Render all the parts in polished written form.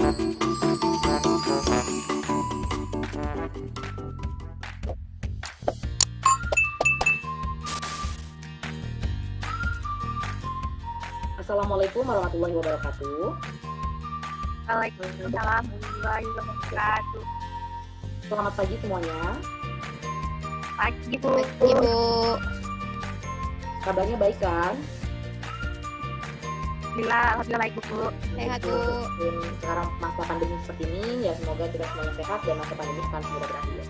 Assalamualaikum warahmatullahi wabarakatuh. Waalaikumsalam warahmatullahi wabarakatuh. Selamat pagi semuanya. Pagi Bu. Ibu, Kabarnya baik kan? Alhamdulillah baik Bu. sehat Bu. Sekarang masa pandemi seperti ini, ya semoga kita semuanya sehat dan masa pandemi akan segera berakhir.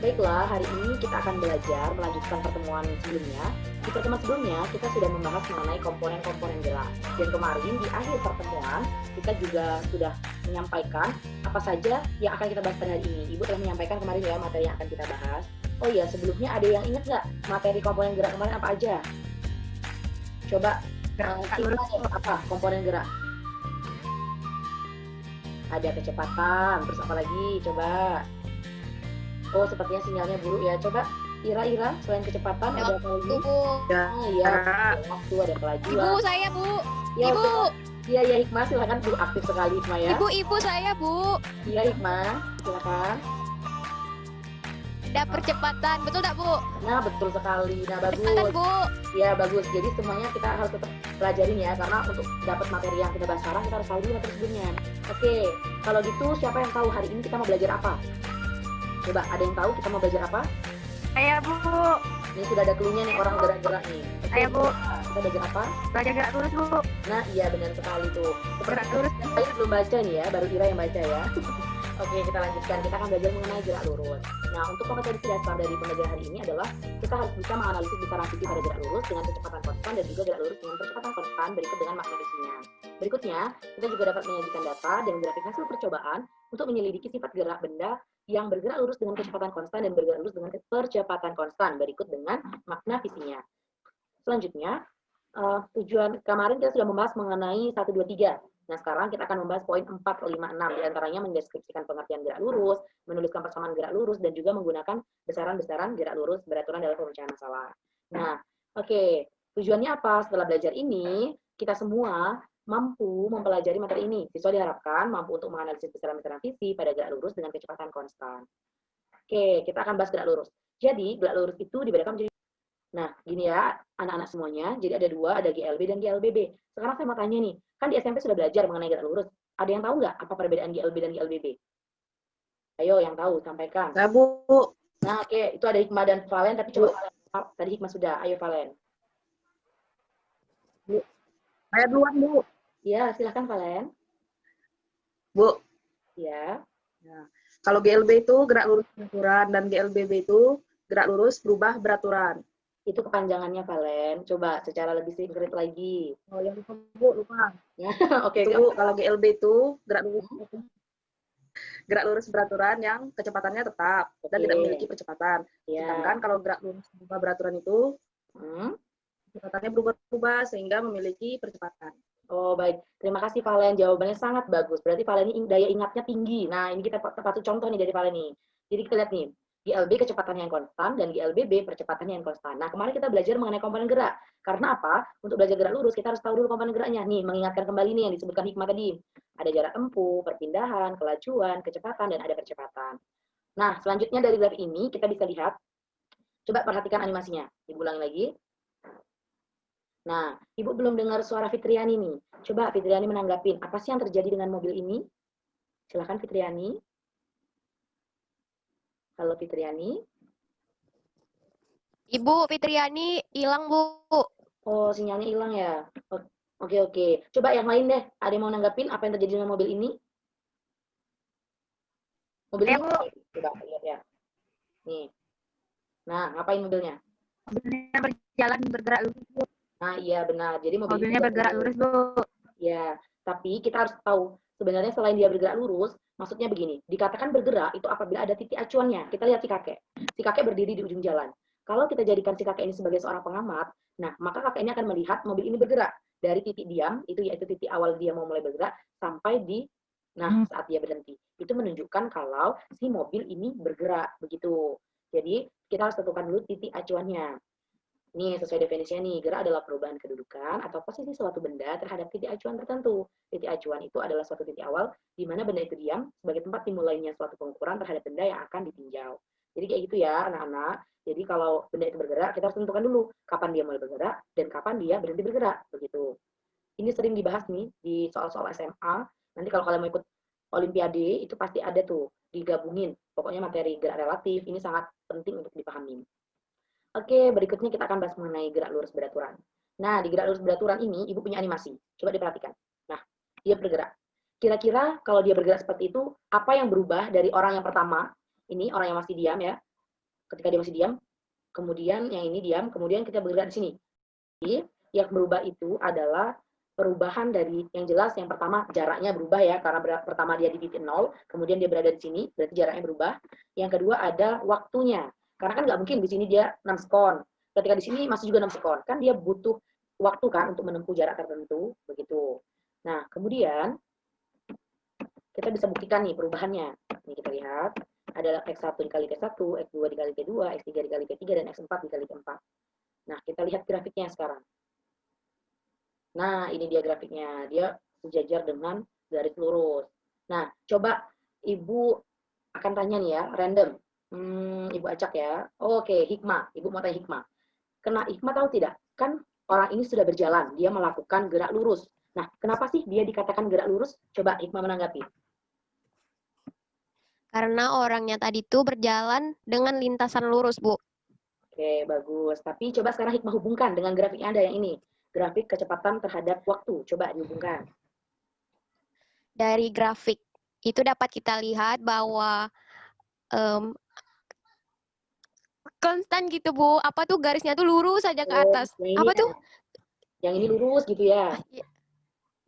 Baiklah, hari ini kita akan belajar melanjutkan pertemuan sebelumnya. Di pertemuan sebelumnya, kita sudah membahas mengenai komponen-komponen gerak. Dan kemarin di akhir pertemuan, kita juga sudah menyampaikan apa saja yang akan kita bahas pada hari ini. Ibu telah menyampaikan kemarin ya materi yang akan kita bahas. Oh iya, sebelumnya ada yang ingat nggak materi komponen gerak kemarin apa aja? Coba apa komponen gerak? Ada kecepatan, terus apa lagi? Coba. Oh, sepertinya sinyalnya buruk ya. Coba Ira, selain kecepatan ada apa lagi? Bu. Iya, waktu ada kelajuan. Ibu saya Bu. Ya, Ibu. Iya, Hikmah, silakan Bu, aktif sekali Hikmah ya. Ibu saya Bu. Iya, Hikmah, silakan. Ada percepatan, betul tak Bu? Nah, betul sekali. Nah, Percepatan bagus. Bu. Ya, bagus. Jadi semuanya kita harus tetap pelajarin ya, karena untuk dapat materi yang kita bahas sekarang kita harus tahu dulu materi sebelumnya. Oke, kalau gitu siapa yang tahu hari ini kita mau belajar apa? Coba, ada yang tahu kita mau belajar apa? Saya Bu. Ini sudah ada clue-nya nih, orang gerak-gerak nih. Oke, Ayo, Bu. Kita belajar apa? Belajar gerak lurus Bu. Nah, iya benar sekali tuh. Gerak lurus. Saya belum baca nih ya, baru Ira yang baca ya. Oke, kita lanjutkan. Kita akan belajar mengenai gerak lurus. Nah, untuk kompetensi dasar dari pembelajaran hari ini adalah kita harus bisa menganalisis besaran visi pada gerak lurus dengan kecepatan konstan dan juga gerak lurus dengan kecepatan konstan berikut dengan makna visinya. Berikutnya, kita juga dapat menyajikan data dan grafik hasil percobaan untuk menyelidiki sifat gerak benda yang bergerak lurus dengan kecepatan konstan dan bergerak lurus dengan percepatan konstan berikut dengan makna visinya. Selanjutnya, tujuan kemarin kita sudah membahas mengenai 1, 2, 3. Nah, sekarang kita akan membahas poin 4, 5, 6. Di antaranya mendeskripsikan pengertian gerak lurus, menuliskan persamaan gerak lurus, dan juga menggunakan besaran-besaran gerak lurus beraturan dalam pemecahan masalah. Nah, oke. Tujuannya apa? Setelah belajar ini, kita semua mampu mempelajari materi ini. Siswa diharapkan mampu untuk menganalisis besaran-besaran visi pada gerak lurus dengan kecepatan konstan. Oke, kita akan bahas gerak lurus. Jadi, gerak lurus itu dibedakan menjadi. Nah, gini ya, anak-anak semuanya. Jadi ada dua, ada GLB dan GLBB. Sekarang saya mau tanya nih, kan di SMP sudah belajar mengenai gerak lurus. Ada yang tahu nggak apa perbedaan GLB dan GLBB? Ayo, yang tahu, sampaikan. Nah, Bu. Nah, oke, itu ada Hikmah dan Valen, tapi coba tadi Hikmah sudah. Ayo, Valen. Saya duluan, Bu. Ya, silahkan Valen. Bu. Ya. Nah, kalau GLB itu gerak lurus beraturan dan GLBB itu gerak lurus berubah beraturan. Itu kepanjangannya, Valen. Coba secara lebih singkat lagi. Oh, yang lupa, Bu, lupa. Oke, Itu, Bu, kalau GLB itu gerak lurus beraturan yang kecepatannya tetap dan tidak memiliki percepatan. Ya. Sedangkan kalau gerak lurus berubah beraturan itu kecepatannya berubah-ubah sehingga memiliki percepatan. Oh, baik. Terima kasih, Valen. Jawabannya sangat bagus. Berarti Valen ini daya ingatnya tinggi. Nah, ini kita patut contoh nih dari Valen nih. Jadi kita lihat nih. GLB kecepatan yang konstan dan GLBB percepatan yang konstan. Nah, kemarin kita belajar mengenai komponen gerak. Karena apa? Untuk belajar gerak lurus, kita harus tahu dulu komponen geraknya. Nih, mengingatkan kembali nih yang disebutkan Hikmah tadi. Ada jarak tempuh, perpindahan, kelajuan, kecepatan, dan ada percepatan. Nah, selanjutnya dari grafik ini, kita bisa lihat. Coba perhatikan animasinya. Ibu ulangi lagi. Nah, Ibu belum dengar suara Fitriani nih. Coba Fitriani menanggapin, apa sih yang terjadi dengan mobil ini? Silakan Fitriani. Halo Fitriani. Ibu Fitriani hilang Bu. Oh, sinyalnya hilang ya. Oke. Coba yang lain deh. Ada yang mau nanggapin apa yang terjadi dengan mobil ini? Mobil ini, coba lihat ya. Nih. Nah, ngapain mobilnya? Mobilnya berjalan bergerak lurus Bu. Nah, iya benar. Jadi Mobilnya bergerak lurus Bu. Ya, tapi kita harus tahu sebenarnya selain dia bergerak lurus, maksudnya begini, dikatakan bergerak itu apabila ada titik acuannya. Kita lihat si kakek. Si kakek berdiri di ujung jalan. Kalau kita jadikan si kakek ini sebagai seorang pengamat, nah maka kakek ini akan melihat mobil ini bergerak dari titik diam, itu yaitu titik awal dia mau mulai bergerak, sampai di saat dia berhenti. Itu menunjukkan kalau si mobil ini bergerak begitu. Jadi kita harus tentukan dulu titik acuannya. Ini sesuai definisinya nih, gerak adalah perubahan kedudukan atau posisi suatu benda terhadap titik acuan tertentu. Titik acuan itu adalah suatu titik awal di mana benda itu diam sebagai tempat dimulainya suatu pengukuran terhadap benda yang akan ditinjau. Jadi kayak gitu ya anak-anak. Jadi kalau benda itu bergerak, kita harus tentukan dulu kapan dia mulai bergerak dan kapan dia berhenti bergerak. Begitu. Ini sering dibahas nih di soal-soal SMA. Nanti kalau kalian mau ikut Olimpiade, itu pasti ada tuh digabungin. Pokoknya materi gerak relatif, ini sangat penting untuk dipahami. Oke, berikutnya kita akan bahas mengenai gerak lurus beraturan. Nah, di gerak lurus beraturan ini, Ibu punya animasi. Coba diperhatikan. Nah, dia bergerak. Kira-kira kalau dia bergerak seperti itu, apa yang berubah dari orang yang pertama, ini orang yang masih diam ya, ketika dia masih diam, kemudian yang ini diam, kemudian kita bergerak di sini. Jadi, yang berubah itu adalah perubahan dari yang jelas yang pertama jaraknya berubah ya, karena pertama dia di titik 0, kemudian dia berada di sini, berarti jaraknya berubah. Yang kedua ada waktunya. Karena kan nggak mungkin di sini dia 6 sekon. Ketika di sini masih juga 6 sekon. Kan dia butuh waktu kan untuk menempuh jarak tertentu. Begitu. Nah, kemudian kita bisa buktikan nih perubahannya. Ini kita lihat. Adalah X1 dikali T1, X2 dikali T2, X3 dikali T3, dan X4 dikali T4. Nah, kita lihat grafiknya sekarang. Nah, ini dia grafiknya. Dia sejajar dengan garis lurus. Nah, coba Ibu akan tanya nih ya, random. Ibu acak ya. Oke, hikmah. Ibu mau tanya hikmah. Kena hikmah tahu tidak? Kan orang ini sudah berjalan, dia melakukan gerak lurus. Nah, kenapa sih dia dikatakan gerak lurus? Coba hikmah menanggapi. Karena orangnya tadi tuh berjalan dengan lintasan lurus, Bu. Oke, bagus. Tapi coba sekarang hikmah hubungkan dengan grafik yang ada yang ini. Grafik kecepatan terhadap waktu. Coba dihubungkan. Dari grafik itu dapat kita lihat bahwa konstan gitu, Bu. Apa tuh garisnya tuh lurus saja ke atas. Yang ini, Apa tuh? Yang ini lurus gitu ya.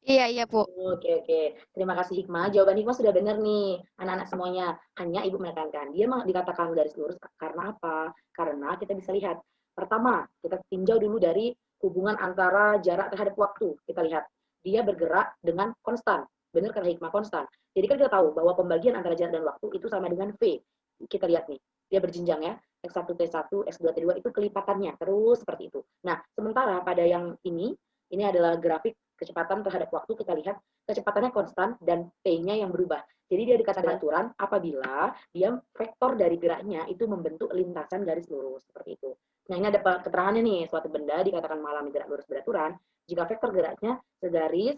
Iya, iya, Bu. Oke. Terima kasih Hikmah. Jawaban Hikmah sudah benar nih, anak-anak semuanya. Hanya Ibu menekankan, dia dikatakan garis lurus karena apa? Karena kita bisa lihat. Pertama, kita tinjau dulu dari hubungan antara jarak terhadap waktu. Kita lihat, dia bergerak dengan konstan. Benar kata Hikmah, konstan. Jadi kan kita tahu bahwa pembagian antara jarak dan waktu itu sama dengan V. Kita lihat nih, dia berjenjang ya. X1, T1, X2, T2 itu kelipatannya. Terus seperti itu. Nah, sementara pada yang ini adalah grafik kecepatan terhadap waktu. Kita lihat kecepatannya konstan dan P-nya yang berubah. Jadi dia dikatakan aturan apabila dia vektor dari geraknya itu membentuk lintasan garis lurus seperti itu. Nah, ini ada keterangannya nih, suatu benda dikatakan mengalami gerak lurus beraturan jika vektor geraknya segaris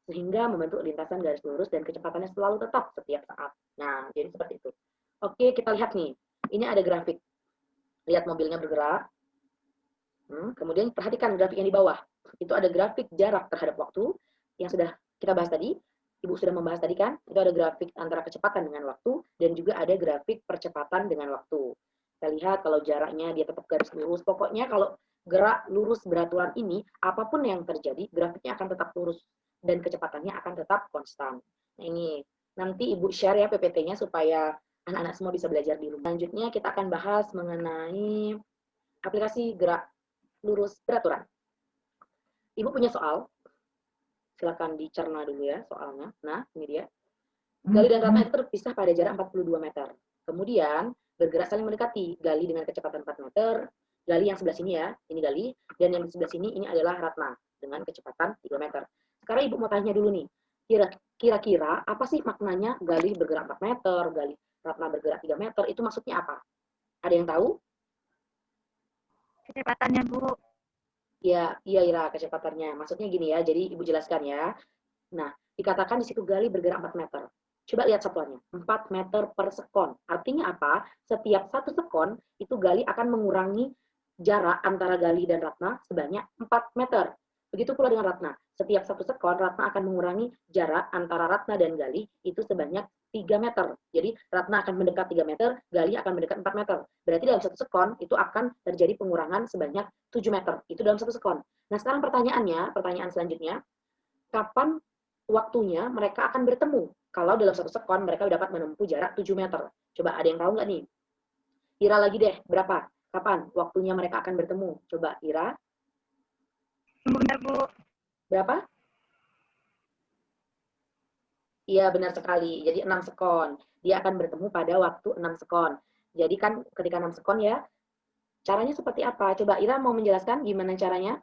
sehingga membentuk lintasan garis lurus dan kecepatannya selalu tetap setiap saat. Nah, jadi seperti itu. Oke, kita lihat nih. Ini ada grafik. Lihat mobilnya bergerak. Kemudian perhatikan grafik yang di bawah. Itu ada grafik jarak terhadap waktu yang sudah kita bahas tadi. Ibu sudah membahas tadi kan? Itu ada grafik antara kecepatan dengan waktu dan juga ada grafik percepatan dengan waktu. Kita lihat kalau jaraknya dia tetap garis lurus. Pokoknya kalau gerak lurus beraturan ini, apapun yang terjadi, grafiknya akan tetap lurus dan kecepatannya akan tetap konstan. Nah, ini nanti Ibu share ya PPT-nya supaya anak-anak semua bisa belajar di rumah. Selanjutnya kita akan bahas mengenai aplikasi gerak lurus beraturan. Ibu punya soal, silakan dicerna dulu ya soalnya. Nah, ini dia. Gali dan ratna itu terpisah pada jarak 42 meter. Kemudian bergerak saling mendekati. Gali dengan kecepatan 4 meter. Gali yang sebelah sini ya, ini Gali. Dan yang di sebelah sini ini adalah ratna dengan kecepatan 3 meter. Sekarang Ibu mau tanya dulu nih, kira-kira apa sih maknanya Gali bergerak 4 meter, Gali ratna bergerak 3 meter, itu maksudnya apa? Ada yang tahu? Kecepatannya, Bu. Ya, iya Ira, kecepatannya. Maksudnya gini ya, jadi Ibu jelaskan ya. Nah, dikatakan di situ Gali bergerak 4 meter. Coba lihat satuannya, 4 meter per sekon. Artinya apa? Setiap 1 sekon, itu Gali akan mengurangi jarak antara Gali dan Ratna sebanyak 4 meter. Begitu pula dengan Ratna. Setiap 1 sekon, Ratna akan mengurangi jarak antara Ratna dan Gali itu sebanyak 3 meter. Jadi Ratna akan mendekat 3 meter, Gali akan mendekat 4 meter. Berarti dalam 1 sekon itu akan terjadi pengurangan sebanyak 7 meter. Itu dalam 1 sekon. Nah, sekarang pertanyaan selanjutnya, kapan waktunya mereka akan bertemu? Kalau dalam 1 sekon mereka dapat menempuh jarak 7 meter. Coba ada yang tahu nggak nih? Ira lagi deh, berapa? Kapan waktunya mereka akan bertemu? Coba Ira. Benar, Bu. Berapa? Iya, benar sekali. Jadi 6 sekon. Dia akan bertemu pada waktu 6 sekon. Jadi kan ketika 6 sekon ya, Caranya seperti apa? Coba Ira mau menjelaskan gimana caranya?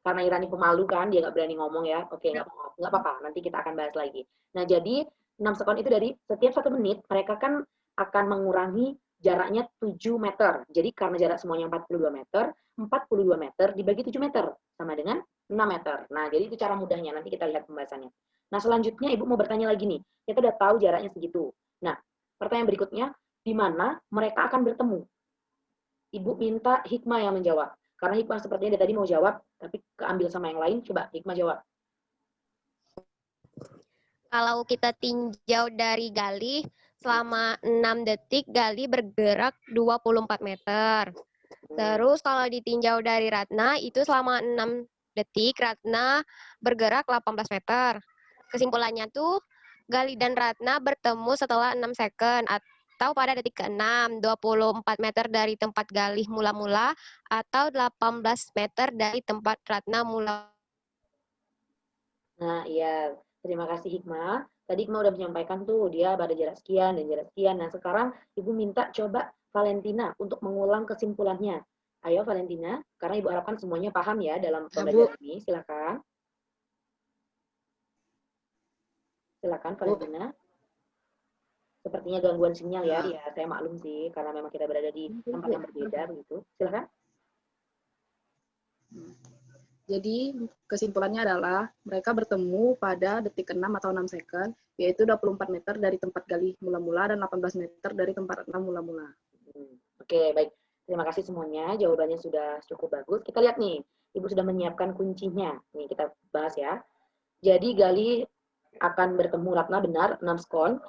Karena Ira ini pemalu kan, dia nggak berani ngomong ya. Oke, nggak apa-apa, nanti kita akan bahas lagi. Nah, jadi 6 sekon itu dari setiap 1 menit, mereka kan akan mengurangi jaraknya 7 meter. Jadi karena jarak semuanya 42 meter dibagi 7 meter, sama dengan 6 meter. Nah, jadi itu cara mudahnya, nanti kita lihat pembahasannya. Nah, selanjutnya Ibu mau bertanya lagi nih, kita udah tahu jaraknya segitu. Nah, pertanyaan berikutnya, di mana mereka akan bertemu? Ibu minta Hikmah yang menjawab. Karena Hikmah sepertinya dari tadi mau jawab, tapi keambil sama yang lain. Coba Hikmah jawab. Kalau kita tinjau dari Galih, selama 6 detik Galih bergerak 24 meter. Terus kalau ditinjau dari Ratna, itu selama 6 detik Ratna bergerak 18 meter. Kesimpulannya tuh, Galih dan Ratna bertemu setelah 6 second atau pada detik ke-6, 24 meter dari tempat Galih mula-mula atau 18 meter dari tempat Ratna mula. Nah, iya. Terima kasih Hikmah. Tadi Hikmah udah menyampaikan tuh, dia pada jarak sekian dan jarak sekian. Nah, sekarang Ibu minta coba Valentina untuk mengulang kesimpulannya. Ayo Valentina, karena Ibu harapkan semuanya paham ya dalam pembelajaran ini. Silakan. Silakan Valentina. Sepertinya gangguan sinyal ya. Ya, saya maklum sih, karena memang kita berada di tempat yang berbeda begitu. Silakan. Jadi kesimpulannya adalah mereka bertemu pada detik ke-6 atau 6 second, yaitu 24 meter dari tempat Galih mula-mula dan 18 meter dari tempat Ratna mula-mula. Oke, baik. Terima kasih semuanya. Jawabannya sudah cukup bagus. Kita lihat nih, Ibu sudah menyiapkan kuncinya. Nih, kita bahas ya. Jadi Galih akan bertemu Ratna benar 6 sekon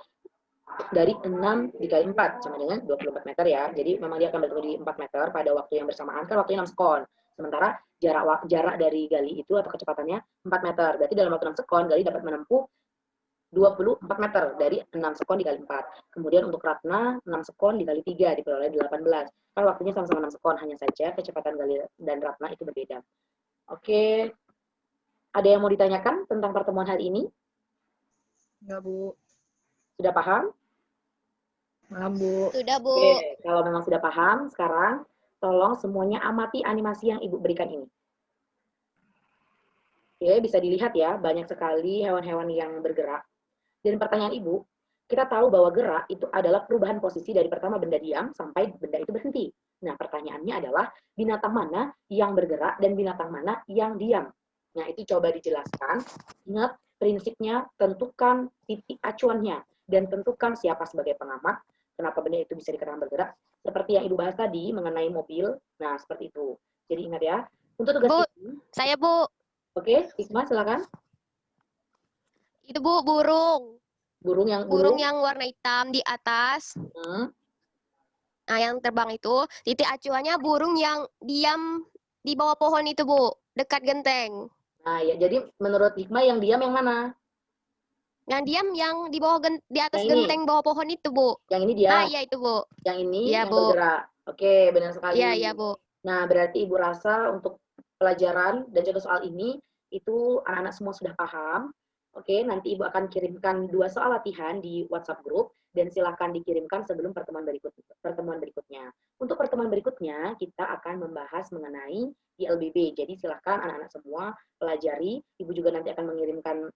dari 6 dikali 4 sama dengan 24 meter ya. Jadi memang dia akan bertemu di 4 meter pada waktu yang bersamaan, kan waktunya 6 sekon. Sementara jarak dari Galih itu atau kecepatannya 4 meter. Berarti dalam waktu 6 sekon Galih dapat menempuh 24 meter dari 6 sekon dikali 4. Kemudian untuk Ratna 6 sekon dikali 3 diperoleh 18. Kan waktunya sama-sama 6 sekon, hanya saja kecepatan Galih dan Ratna itu berbeda. Oke. Ada yang mau ditanyakan tentang pertemuan hari ini? Enggak, Bu. Sudah paham? Paham, Bu. Sudah, Bu. Oke, kalau memang sudah paham, sekarang tolong semuanya amati animasi yang Ibu berikan ini. Oke, bisa dilihat ya, banyak sekali hewan-hewan yang bergerak. Dan pertanyaan Ibu, kita tahu bahwa gerak itu adalah perubahan posisi dari pertama benda diam sampai benda itu berhenti. Nah, pertanyaannya adalah binatang mana yang bergerak dan binatang mana yang diam. Nah, itu coba dijelaskan. Ingat prinsipnya, tentukan titik acuannya dan tentukan siapa sebagai pengamat, kenapa benda itu bisa dikatakan bergerak. Seperti yang Ibu bahas tadi mengenai mobil. Nah, seperti itu. Jadi ingat ya. Untuk tugas Bu, ini, saya Bu. oke, Hikmah silakan. Itu Bu, burung. Burung yang warna hitam di atas. Nah, yang terbang itu, titik acuannya burung yang diam di bawah pohon itu, Bu. Dekat genteng. Nah, ya, jadi menurut Hikmah yang diam yang mana? Yang diam yang di bawah di atas Yang ini? genteng bawah pohon itu, Bu. Yang ini diam? Ah, iya itu, Bu. Yang ini Iya, yang Bu. bergerak? Oke, benar sekali. Iya, Bu. Nah, berarti Ibu rasa untuk pelajaran dan juga soal ini, itu anak-anak semua sudah paham. Oke, nanti Ibu akan kirimkan 2 soal latihan di WhatsApp group, dan silakan dikirimkan sebelum pertemuan berikutnya. Untuk pertemuan berikutnya, kita akan membahas mengenai ILBB. Jadi silakan anak-anak semua pelajari. Ibu juga nanti akan mengirimkan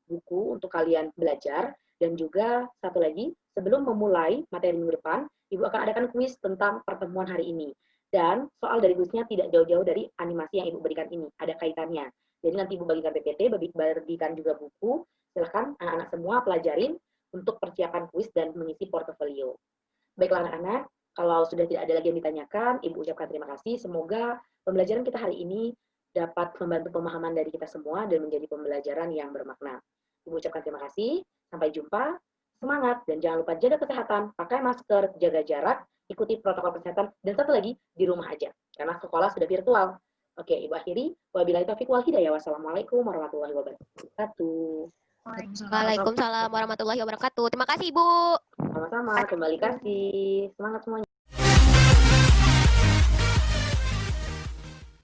buku untuk kalian belajar. Dan juga satu lagi, sebelum memulai materi minggu depan, Ibu akan adakan kuis tentang pertemuan hari ini. Dan soal dari kuisnya tidak jauh-jauh dari animasi yang Ibu berikan ini, ada kaitannya. Jadi nanti Ibu bagikan PPT, bagikan juga buku. Silahkan anak-anak semua pelajarin untuk persiapan kuis dan mengisi portofolio. Baiklah anak-anak, kalau sudah tidak ada lagi yang ditanyakan, Ibu ucapkan terima kasih. Semoga pembelajaran kita hari ini dapat membantu pemahaman dari kita semua dan menjadi pembelajaran yang bermakna. Ibu ucapkan terima kasih. Sampai jumpa. Semangat dan jangan lupa jaga kesehatan, pakai masker, jaga jarak, ikuti protokol kesehatan, dan satu lagi, di rumah aja. Karena sekolah sudah virtual. Oke, Ibu akhiri. Wabillahi taufiq wal hidayah. Wassalamualaikum warahmatullahi wabarakatuh. Waalaikumsalam warahmatullahi wabarakatuh. Terima kasih, Bu. Sama-sama, kembali kasih. Semangat semuanya.